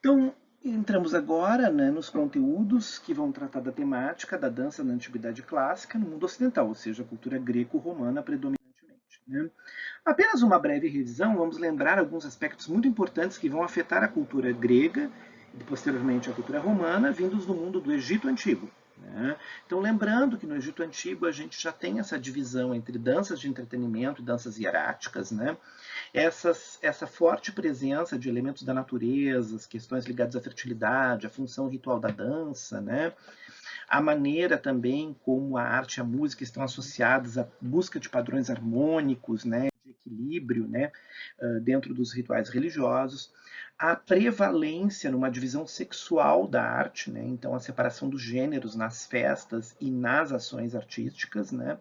Então, entramos agora, né, nos conteúdos que vão tratar da temática da dança na Antiguidade Clássica no mundo ocidental, ou seja, a cultura greco-romana predominantemente. Né? Apenas uma breve revisão, vamos lembrar alguns aspectos muito importantes que vão afetar a cultura grega e posteriormente a cultura romana, vindos do mundo do Egito Antigo. Né? Então, lembrando que no Egito Antigo a gente já tem essa divisão entre danças de entretenimento e danças hieráticas, né? Essa forte presença de elementos da natureza, as questões ligadas à fertilidade, a função ritual da dança, né? A maneira também como a arte e a música estão associadas à busca de padrões harmônicos, né? De equilíbrio, né? Dentro dos rituais religiosos, a prevalência numa divisão sexual da arte, né? Então a separação dos gêneros nas festas e nas ações artísticas, né?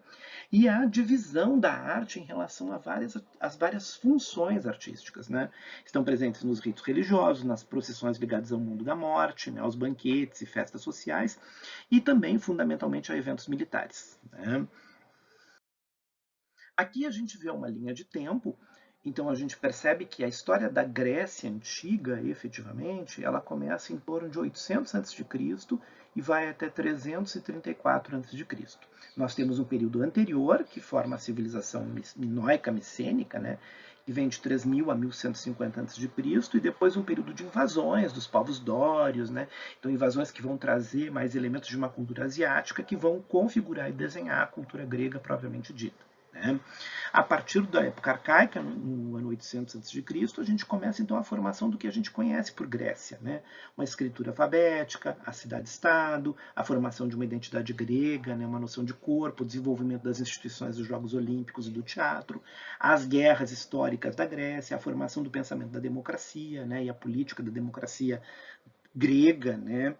E a divisão da arte em relação às várias funções artísticas, né? Estão presentes nos ritos religiosos, nas procissões ligadas ao mundo da morte, né? Aos banquetes e festas sociais, e também fundamentalmente a eventos militares, né? Aqui a gente vê uma linha de tempo, então a gente percebe que a história da Grécia Antiga, efetivamente, ela começa em torno de 800 a.C. e vai até 334 a.C. Nós temos um período anterior, que forma a civilização minoica micênica, né, que vem de 3000 a 1150 a.C., e depois um período de invasões dos povos dórios, né? Então invasões que vão trazer mais elementos de uma cultura asiática que vão configurar e desenhar a cultura grega propriamente dita. Né? A partir da época arcaica, no ano 800 a.C., a gente começa então a formação do que a gente conhece por Grécia, né? Uma escritura alfabética, a cidade-estado, a formação de uma identidade grega, né? Uma noção de corpo, o desenvolvimento das instituições dos Jogos Olímpicos e do teatro, as guerras históricas da Grécia, a formação do pensamento da democracia, né? E a política da democracia grega, né,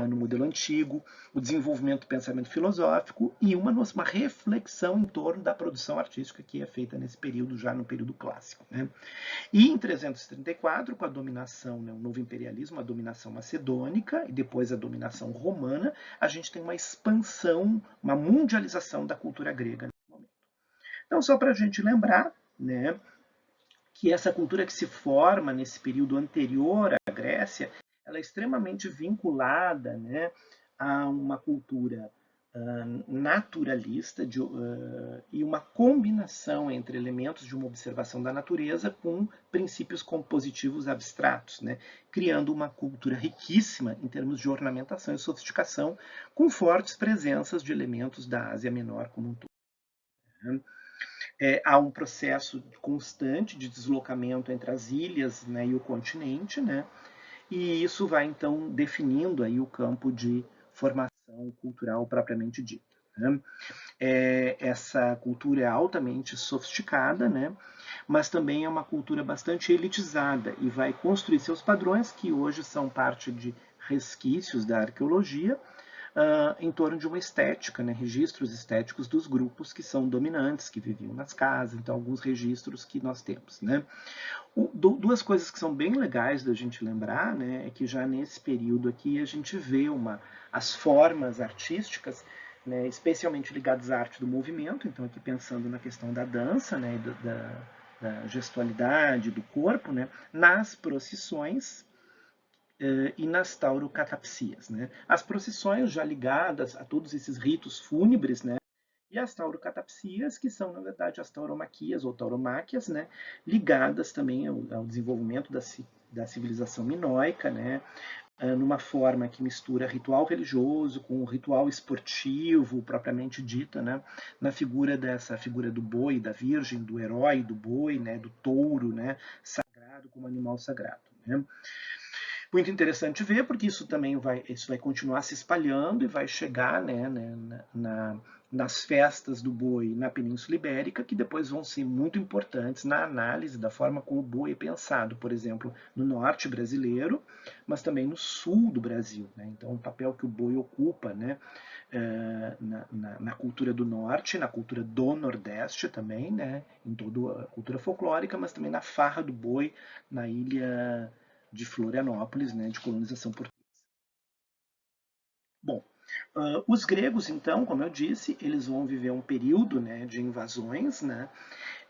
no modelo antigo, o desenvolvimento do pensamento filosófico e uma reflexão em torno da produção artística que é feita nesse período, já no período clássico. Né. E em 334, com a dominação, né, o novo imperialismo, a dominação macedônica e depois a dominação romana, a gente tem uma expansão, uma mundialização da cultura grega nesse momento. Então, só para a gente lembrar, né, que essa cultura que se forma nesse período anterior à Grécia, ela é extremamente vinculada, né, a uma cultura naturalista e uma combinação entre elementos de uma observação da natureza com princípios compositivos abstratos, né, criando uma cultura riquíssima em termos de ornamentação e sofisticação, com fortes presenças de elementos da Ásia Menor como um todo. Né. Há um processo constante de deslocamento entre as ilhas, né, e o continente, né, e isso vai então definindo aí o campo de formação cultural propriamente dita. Né. Essa cultura é altamente sofisticada, né, mas também é uma cultura bastante elitizada e vai construir seus padrões, que hoje são parte de resquícios da arqueologia, em torno de uma estética, né, registros estéticos dos grupos que são dominantes, que viviam nas casas, então alguns registros que nós temos. Né. Duas coisas que são bem legais da gente lembrar, né, é que já nesse período aqui a gente vê as formas artísticas, né, especialmente ligadas à arte do movimento, então aqui pensando na questão da dança, né, da gestualidade, do corpo, né, nas procissões, e nas taurocatapsias. Né? As procissões já ligadas a todos esses ritos fúnebres, né? E as taurocatapsias, que são, na verdade, as tauromaquias ou tauromáquias, né? Ligadas também ao desenvolvimento da civilização minoica, né? Numa forma que mistura ritual religioso com ritual esportivo, propriamente dita, né? Na figura do boi, da virgem, do herói, do boi, né? Do touro, né? Sagrado como animal sagrado. Né? Muito interessante ver, porque isso vai continuar se espalhando e vai chegar, né, nas festas do boi na Península Ibérica, que depois vão ser muito importantes na análise da forma como o boi é pensado, por exemplo, no norte brasileiro, mas também no sul do Brasil. Né? Então, o papel que o boi ocupa, né, na cultura do norte, na cultura do nordeste também, né, em toda a cultura folclórica, mas também na farra do boi na ilha de Florianópolis, né, de colonização portuguesa. Bom, os gregos, então, como eu disse, eles vão viver um período, né, de invasões, né,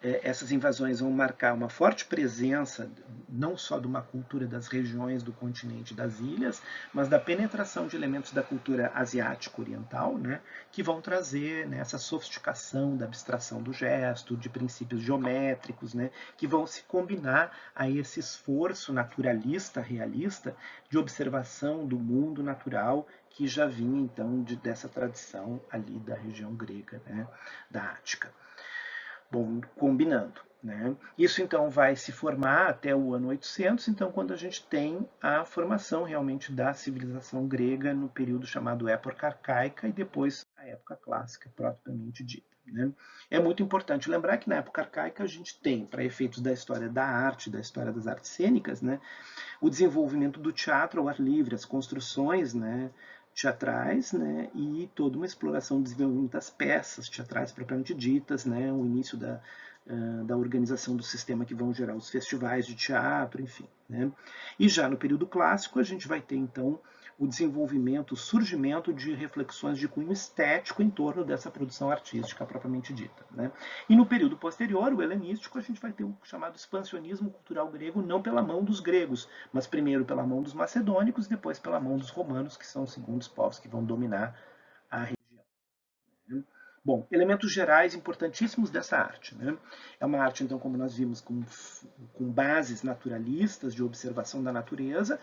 essas invasões vão marcar uma forte presença, não só de uma cultura das regiões do continente das ilhas, mas da penetração de elementos da cultura asiático-oriental, né, que vão trazer, né, essa sofisticação da abstração do gesto, de princípios geométricos, né, que vão se combinar a esse esforço naturalista, realista, de observação do mundo natural que já vinha, então, dessa tradição ali da região grega, né, da Ática. Bom, combinando. Né? Isso então vai se formar até o ano 800, então quando a gente tem a formação realmente da civilização grega no período chamado época arcaica e depois a época clássica propriamente dita. Né? É muito importante lembrar que na época arcaica a gente tem, para efeitos da história da arte, da história das artes cênicas, né, o desenvolvimento do teatro ao ar livre, as construções, né, teatrais, né, e toda uma exploração do desenvolvimento das peças teatrais propriamente ditas, né, o início da organização do sistema que vão gerar os festivais de teatro, enfim. Né. E já no período clássico a gente vai ter então o desenvolvimento, o surgimento de reflexões de cunho estético em torno dessa produção artística propriamente dita. Né. E no período posterior, o helenístico, a gente vai ter o chamado expansionismo cultural grego, não pela mão dos gregos, mas primeiro pela mão dos macedônicos, depois pela mão dos romanos, que são os segundos povos que vão dominar a região. Né. Bom, elementos gerais importantíssimos dessa arte. Né? É uma arte, então, como nós vimos, com bases naturalistas de observação da natureza,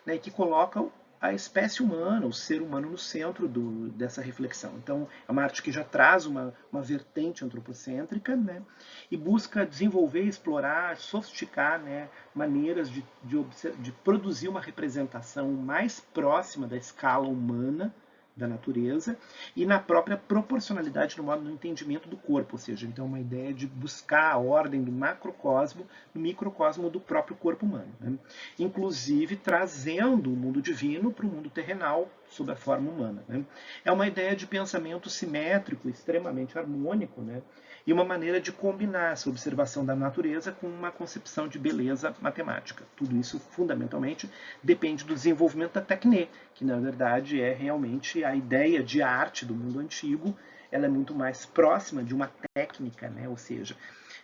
né, que coloca a espécie humana, o ser humano no centro dessa reflexão. Então, é uma arte que já traz uma vertente antropocêntrica, né, e busca desenvolver, explorar, sofisticar, né, maneiras de produzir uma representação mais próxima da escala humana da natureza e na própria proporcionalidade no modo do entendimento do corpo, ou seja, então uma ideia de buscar a ordem do macrocosmo no microcosmo do próprio corpo humano, né? Inclusive trazendo o mundo divino para o mundo terrenal sob a forma humana. Né? É uma ideia de pensamento simétrico, extremamente harmônico, né? E uma maneira de combinar essa observação da natureza com uma concepção de beleza matemática. Tudo isso, fundamentalmente, depende do desenvolvimento da técnica, que, na verdade, é realmente a ideia de arte do mundo antigo. Ela é muito mais próxima de uma técnica, né? Ou seja,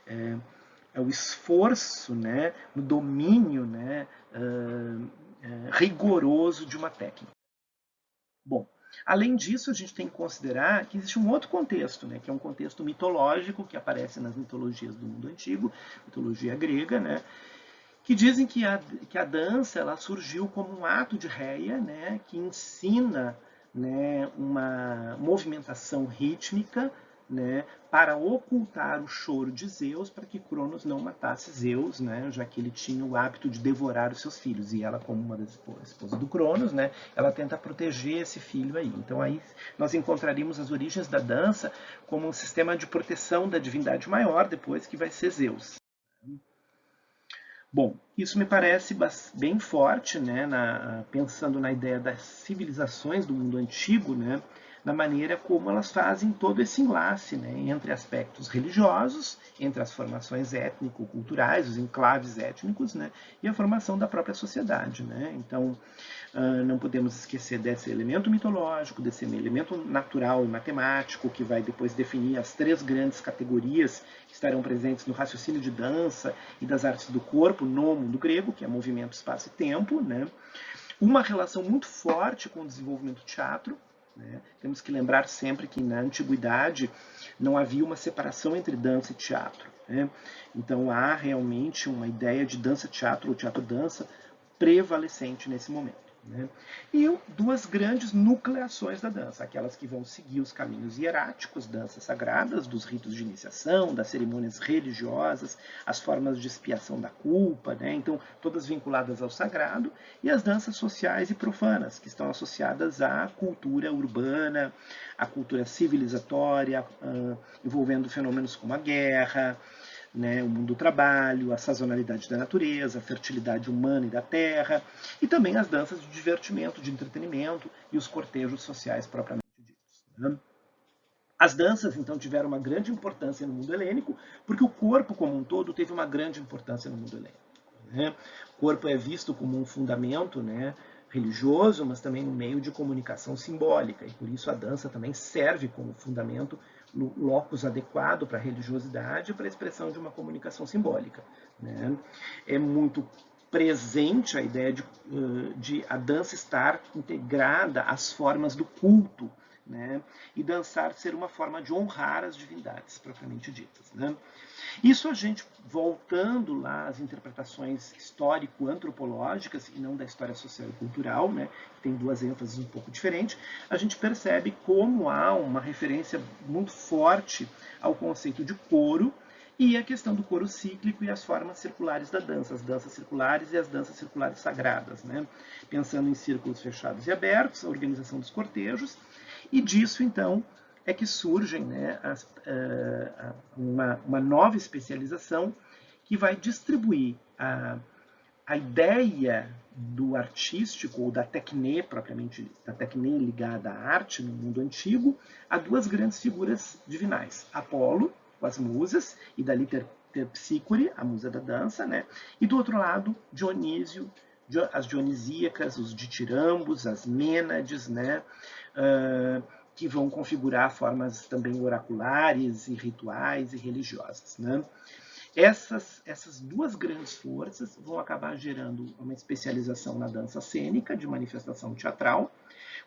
é o esforço, né, no domínio, né, rigoroso de uma técnica. Bom, além disso, a gente tem que considerar que existe um outro contexto, né, que é um contexto mitológico que aparece nas mitologias do mundo antigo, mitologia grega, né, que dizem que a dança ela surgiu como um ato de réia, né, que ensina, né, uma movimentação rítmica, né, para ocultar o choro de Zeus, para que Cronos não matasse Zeus, né, já que ele tinha o hábito de devorar os seus filhos. E ela, como uma das esposas do Cronos, né, ela tenta proteger esse filho aí. Então aí nós encontraríamos as origens da dança como um sistema de proteção da divindade maior, depois que vai ser Zeus. Bom, isso me parece bem forte, né, pensando na ideia das civilizações do mundo antigo, né, na maneira como elas fazem todo esse enlace, né, entre aspectos religiosos, entre as formações étnico-culturais, os enclaves étnicos, né, e a formação da própria sociedade. Né. Então, não podemos esquecer desse elemento mitológico, desse elemento natural e matemático, que vai depois definir as três grandes categorias que estarão presentes no raciocínio de dança e das artes do corpo no mundo grego, que é movimento, espaço e tempo. Né? Uma relação muito forte com o desenvolvimento do teatro. Né? Temos que lembrar sempre que na antiguidade não havia uma separação entre dança e teatro. Né? Então há realmente uma ideia de dança-teatro ou teatro-dança prevalecente nesse momento. Né? E duas grandes nucleações da dança, aquelas que vão seguir os caminhos hieráticos, danças sagradas, dos ritos de iniciação, das cerimônias religiosas, as formas de expiação da culpa, né? Então todas vinculadas ao sagrado, e as danças sociais e profanas, que estão associadas à cultura urbana, à cultura civilizatória, envolvendo fenômenos como a guerra, né, o mundo do trabalho, a sazonalidade da natureza, a fertilidade humana e da terra, e também as danças de divertimento, de entretenimento e os cortejos sociais propriamente ditos. Né? As danças, então, tiveram uma grande importância no mundo helênico, porque o corpo como um todo teve uma grande importância no mundo helênico. Né? O corpo é visto como um fundamento, né, religioso, mas também no meio de comunicação simbólica, e por isso a dança também serve como fundamento, no locus adequado para a religiosidade e para a expressão de uma comunicação simbólica, né? É muito presente a ideia de a dança estar integrada às formas do culto, né? E dançar ser uma forma de honrar as divindades propriamente ditas, né? Isso a gente, voltando lá às interpretações histórico-antropológicas e não da história social e cultural, né, que tem duas ênfases um pouco diferentes, a gente percebe como há uma referência muito forte ao conceito de coro e a questão do coro cíclico e as formas circulares da dança, as danças circulares e as danças circulares sagradas, né? Pensando em círculos fechados e abertos, a organização dos cortejos, e disso, então, é que surgem, né, uma nova especialização que vai distribuir a ideia do artístico, ou da techné, propriamente, da techné ligada à arte no mundo antigo, a duas grandes figuras divinais. Apolo, com as musas, e dali ter Psícore, a musa da dança, né? E do outro lado, Dionísio, as dionisíacas, os ditirambos, as mênades, né? Que vão configurar formas também oraculares e rituais e religiosas, né? Essas duas grandes forças vão acabar gerando uma especialização na dança cênica, de manifestação teatral,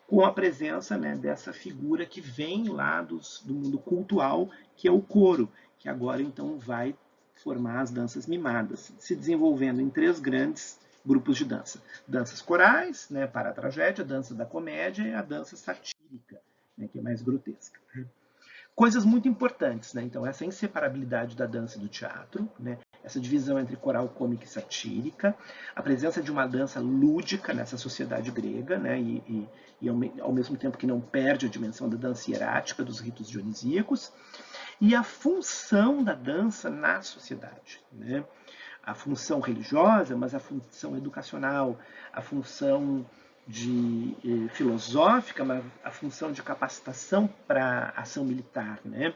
com a presença, né, dessa figura que vem lá do mundo cultual, que é o coro, que agora então vai formar as danças mimadas, se desenvolvendo em três grandes grupos de dança. Danças corais, né, para a tragédia, a dança da comédia e a dança satírica, né, que é mais grotesca. Coisas muito importantes, né? Então, essa inseparabilidade da dança e do teatro, né? Essa divisão entre coral, cômica e satírica, a presença de uma dança lúdica nessa sociedade grega, né? E ao mesmo tempo que não perde a dimensão da dança hierática, dos ritos dionisíacos, e a função da dança na sociedade, né? A função religiosa, mas a função educacional, a função filosófica, mas a função de capacitação para ação militar, né?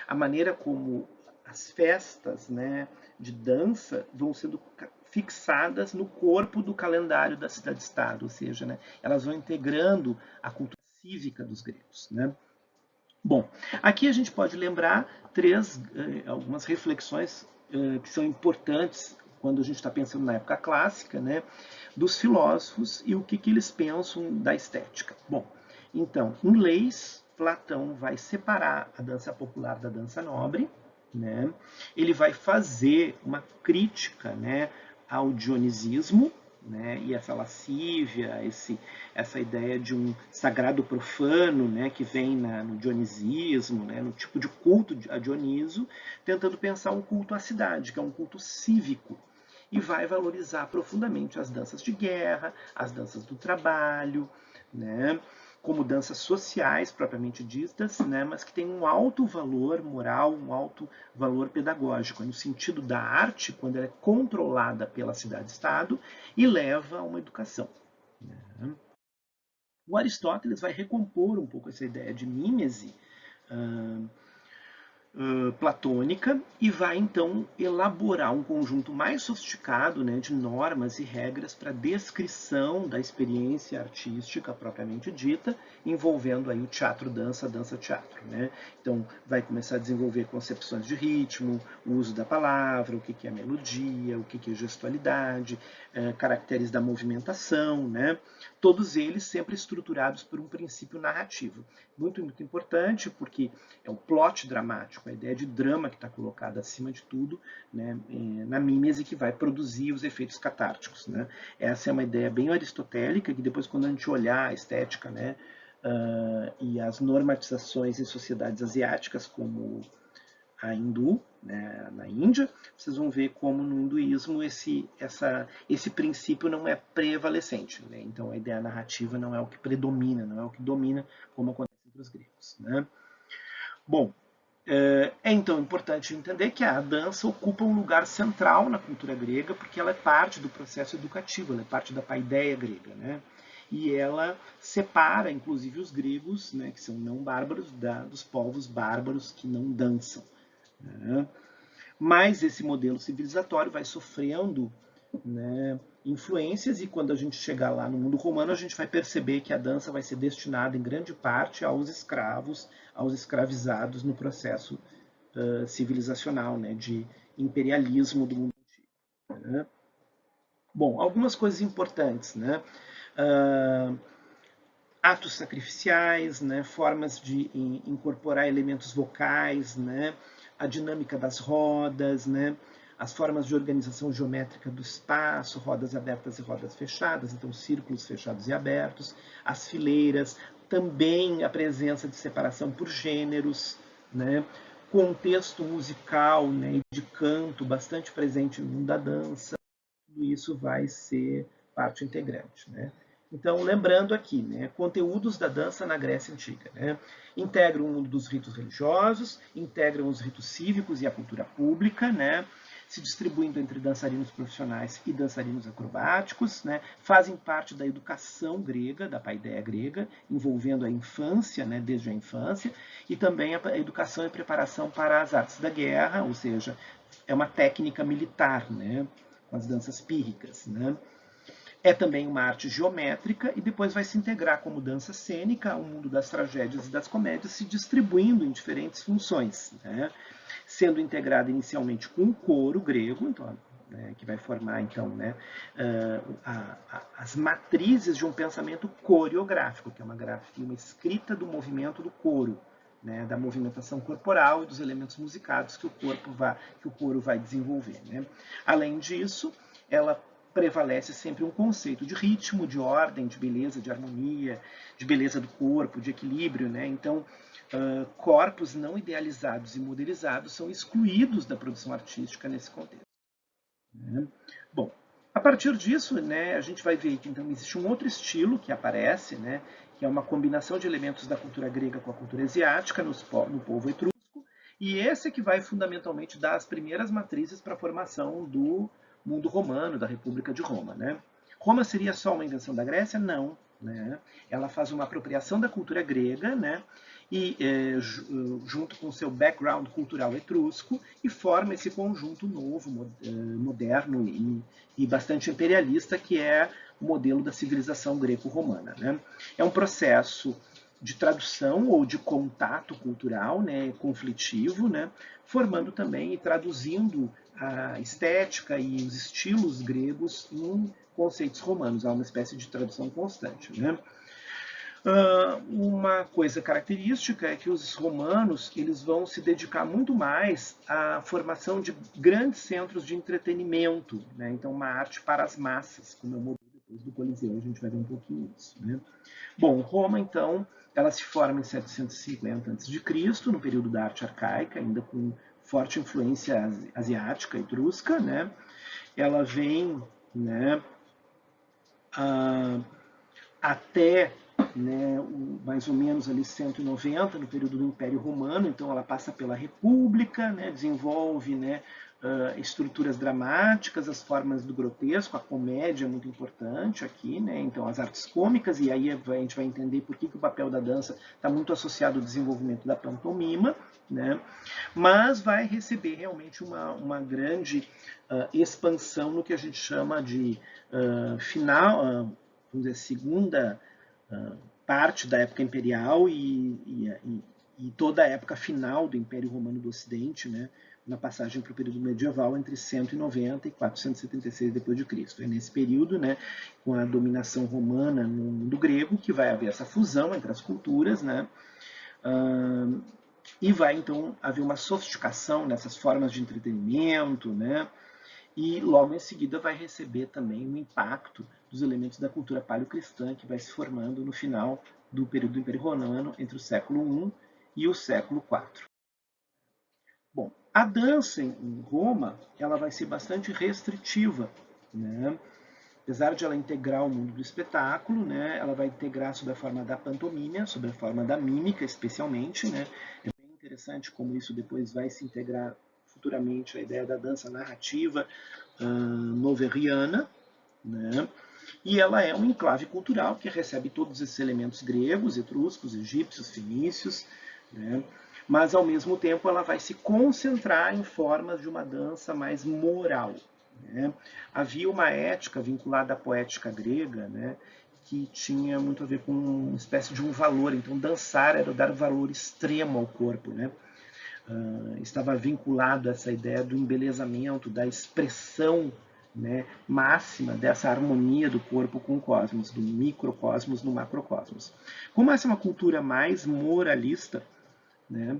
A maneira como as festas, né, de dança vão sendo fixadas no corpo do calendário da cidade-estado, ou seja, né, elas vão integrando a cultura cívica dos gregos, né? Bom, aqui a gente pode lembrar algumas reflexões que são importantes quando a gente está pensando na época clássica, né, dos filósofos e o que eles pensam da estética. Bom, então, em Leis, Platão vai separar a dança popular da dança nobre, né? Ele vai fazer uma crítica, né, ao dionisismo, né, e essa lascívia, essa ideia de um sagrado profano, né, que vem no dionisismo, né, no tipo de culto a Dioniso, tentando pensar um culto à cidade, que é um culto cívico, e vai valorizar profundamente as danças de guerra, as danças do trabalho, né, como danças sociais propriamente ditas, né, mas que tem um alto valor moral, um alto valor pedagógico, no sentido da arte, quando ela é controlada pela cidade-estado e leva a uma educação. Né. O Aristóteles vai recompor um pouco essa ideia de mímese platônica e vai então elaborar um conjunto mais sofisticado, né, de normas e regras para descrição da experiência artística propriamente dita, envolvendo aí o teatro-dança, dança-teatro, né? Então vai começar a desenvolver concepções de ritmo, o uso da palavra, o que é melodia, o que é gestualidade, caracteres da movimentação, né? Todos eles sempre estruturados por um princípio narrativo. Muito, muito importante, porque é o plot dramático, a ideia de drama que está colocada acima de tudo, né, na mímese, que vai produzir os efeitos catárticos, né? Essa é uma ideia bem aristotélica, que depois, quando a gente olhar a estética, né, e as normatizações em sociedades asiáticas, como a hindu, né, na Índia, vocês vão ver como no hinduísmo esse princípio não é prevalecente, né? Então a ideia narrativa não é o que predomina, não é o que domina, como acontece entre os gregos, né? Bom, é então importante entender que a dança ocupa um lugar central na cultura grega, porque ela é parte do processo educativo, ela é parte da paideia grega, né? E ela separa, inclusive, os gregos, né, que são não bárbaros, dos povos bárbaros que não dançam, né? Mas esse modelo civilizatório vai sofrendo, né, influências, e quando a gente chegar lá no mundo romano, a gente vai perceber que a dança vai ser destinada em grande parte aos escravos, aos escravizados no processo civilizacional, né, de imperialismo do mundo antigo. Né? Bom, algumas coisas importantes, né? Atos sacrificiais, né? Formas de incorporar elementos vocais, né? A dinâmica das rodas, né? As formas de organização geométrica do espaço, rodas abertas e rodas fechadas, então círculos fechados e abertos, as fileiras, também a presença de separação por gêneros, né? Contexto musical, né? De canto bastante presente no mundo da dança, tudo isso vai ser parte integrante, né? Então, lembrando aqui, né, conteúdos da dança na Grécia Antiga. Né, integram o mundo dos ritos religiosos, integram os ritos cívicos e a cultura pública, né, se distribuindo entre dançarinos profissionais e dançarinos acrobáticos, né, fazem parte da educação grega, da paideia grega, envolvendo a infância, né, desde a infância, e também a educação e preparação para as artes da guerra, ou seja, é uma técnica militar, né, com as danças pírricas. Né. É também uma arte geométrica e depois vai se integrar como dança cênica ao mundo das tragédias e das comédias, se distribuindo em diferentes funções, né? Sendo integrada inicialmente com o coro grego, então, né, que vai formar então, né, as matrizes de um pensamento coreográfico, que é uma grafia, uma escrita do movimento do coro, né, da movimentação corporal e dos elementos musicados que o coro vai desenvolver. Né? Além disso, ela prevalece sempre um conceito de ritmo, de ordem, de beleza, de harmonia, de beleza do corpo, de equilíbrio. Né? Então, corpos não idealizados e modelizados são excluídos da produção artística nesse contexto. Né? Bom, a partir disso, né, a gente vai ver que então existe um outro estilo que aparece, né, que é uma combinação de elementos da cultura grega com a cultura asiática no povo etrusco, e esse é que vai fundamentalmente dar as primeiras matrizes para a formação do mundo romano, da República de Roma. Né? Roma seria só uma invenção da Grécia? Não. Né? Ela faz uma apropriação da cultura grega, né? E junto com seu background cultural etrusco, e forma esse conjunto novo, moderno e bastante imperialista, que é o modelo da civilização greco-romana. Né? É um processo de tradução ou de contato cultural, né, conflitivo, né, formando também e traduzindo a estética e os estilos gregos em conceitos romanos. Há uma espécie de tradução constante. Né? Uma coisa característica é que os romanos eles vão se dedicar muito mais à formação de grandes centros de entretenimento, né? Então uma arte para as massas, como é o modelo depois do Coliseu, a gente vai ver um pouquinho isso. Né? Bom, Roma então ela se forma em 750 a.C., no período da arte arcaica, ainda com forte influência asiática, etrusca. Né? Ela vem, né, até, né, mais ou menos ali 190, no período do Império Romano, então ela passa pela República, né, desenvolve, né, estruturas dramáticas, as formas do grotesco, a comédia é muito importante aqui, né, então as artes cômicas, e aí a gente vai entender por que o papel da dança está muito associado ao desenvolvimento da pantomima, né, mas vai receber realmente uma grande expansão no que a gente chama de final, vamos dizer, segunda parte da época imperial e toda a época final do Império Romano do Ocidente, né, na passagem para o período medieval entre 190 e 476 d.C. É nesse período, né, com a dominação romana no mundo grego, que vai haver essa fusão entre as culturas, né, e vai então haver uma sofisticação nessas formas de entretenimento, né, e logo em seguida vai receber também o impacto dos elementos da cultura paleocristã que vai se formando no final do período do Império Romano, entre o século I e o século IV. Bom, a dança em Roma ela vai ser bastante restritiva, né? Apesar de ela integrar o mundo do espetáculo, né, ela vai integrar sob a forma da pantomima, sob a forma da mímica especialmente. Né? É bem interessante como isso depois vai se integrar futuramente a ideia da dança narrativa noveriana. Né? E ela é um enclave cultural que recebe todos esses elementos gregos, etruscos, egípcios, fenícios, né? Mas ao mesmo tempo ela vai se concentrar em formas de uma dança mais moral. né? Havia uma ética vinculada à poética grega, né, que tinha muito a ver com uma espécie de um valor. Então, dançar era dar valor extremo ao corpo, né? Estava vinculado a essa ideia do embelezamento, da expressão, né, máxima dessa harmonia do corpo com o cosmos, do microcosmos no macrocosmos. Como essa é uma cultura mais moralista, né,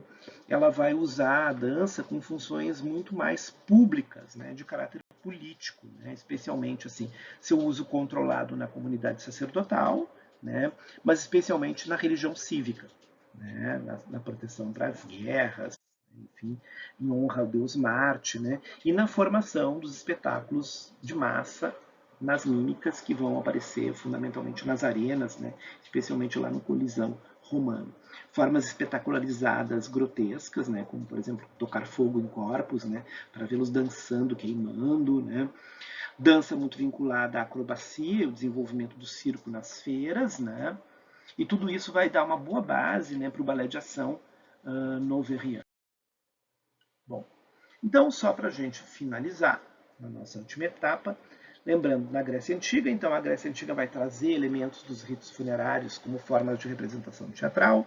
ela vai usar a dança com funções muito mais públicas, né, de caráter político, né, especialmente assim, seu uso controlado na comunidade sacerdotal, né, mas especialmente na religião cívica, né, na proteção para as guerras, enfim, em honra ao deus Marte, né, e na formação dos espetáculos de massa, nas mímicas que vão aparecer fundamentalmente nas arenas, né, especialmente lá no Colisão romano. Formas espetacularizadas, grotescas, né, como por exemplo tocar fogo em corpos, né, para vê-los dançando, queimando, né. Dança muito vinculada à acrobacia, o desenvolvimento do circo nas feiras, né, e tudo isso vai dar uma boa base, né, para o balé de ação noveriano. Bom, então só para a gente finalizar na nossa última etapa, lembrando, na Grécia Antiga, então a Grécia Antiga vai trazer elementos dos ritos funerários como formas de representação teatral,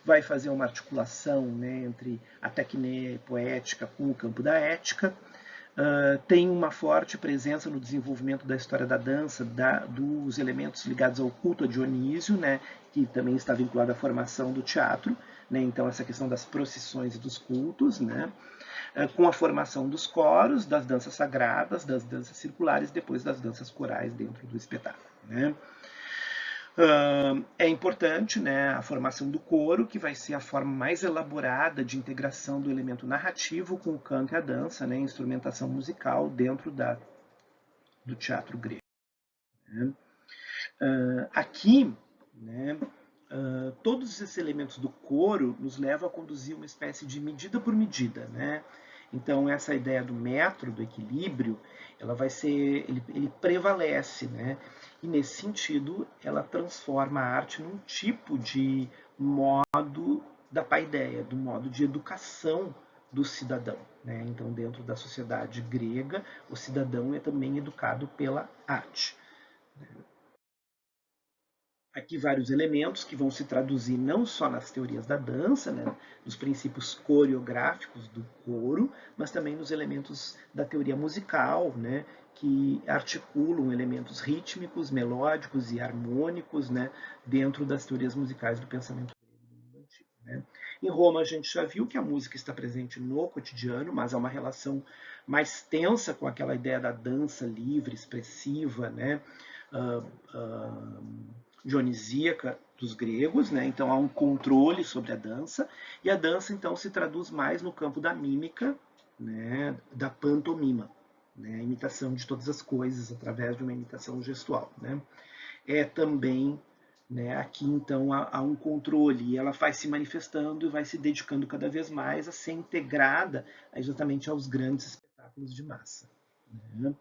vai fazer uma articulação, né, entre a técnica poética com o campo da ética, tem uma forte presença no desenvolvimento da história da dança, dos elementos ligados ao culto a Dionísio, né, que também está vinculado à formação do teatro, né, então essa questão das procissões e dos cultos, né, com a formação dos coros, das danças sagradas, das danças circulares, depois das danças corais dentro do espetáculo, né. É importante, né, a formação do coro, que vai ser a forma mais elaborada de integração do elemento narrativo com o canto e a dança, né, instrumentação musical dentro do teatro grego. Né. Aqui, né, todos esses elementos do coro nos levam a conduzir uma espécie de medida por medida, né? Então essa ideia do metro, do equilíbrio, ela vai ser, ele prevalece, né? E nesse sentido, ela transforma a arte num tipo de modo da paideia, do modo de educação do cidadão, né? Então dentro da sociedade grega, o cidadão é também educado pela arte. Aqui vários elementos que vão se traduzir não só nas teorias da dança, né, nos princípios coreográficos do coro, mas também nos elementos da teoria musical, né, que articulam elementos rítmicos, melódicos e harmônicos, né, dentro das teorias musicais do pensamento grego do mundo antigo. Né. Em Roma a gente já viu que a música está presente no cotidiano, mas há uma relação mais tensa com aquela ideia da dança livre, expressiva, né, dionisíaca dos gregos, né? Então há um controle sobre a dança, e a dança então se traduz mais no campo da mímica, né? Da pantomima, né? A imitação de todas as coisas através de uma imitação gestual, né? É também, né, aqui então há um controle, e ela vai se manifestando e vai se dedicando cada vez mais a ser integrada exatamente aos grandes espetáculos de massa. Né?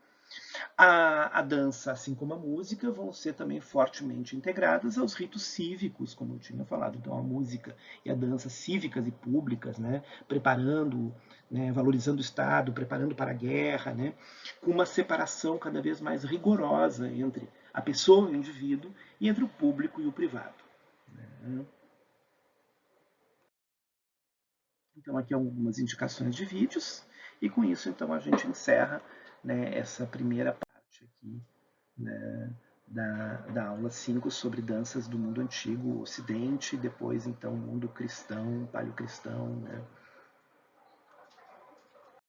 A dança, assim como a música, vão ser também fortemente integradas aos ritos cívicos, como eu tinha falado. Então, a música e a dança cívicas e públicas, né, preparando, né, valorizando o Estado, preparando para a guerra, né, com uma separação cada vez mais rigorosa entre a pessoa e o indivíduo e entre o público e o privado. Né. Então, aqui algumas indicações de vídeos, e com isso, então, a gente encerra, né, essa primeira parte aqui, né, da aula 5 sobre danças do mundo antigo, ocidente, e depois então mundo cristão, paleocristão, né,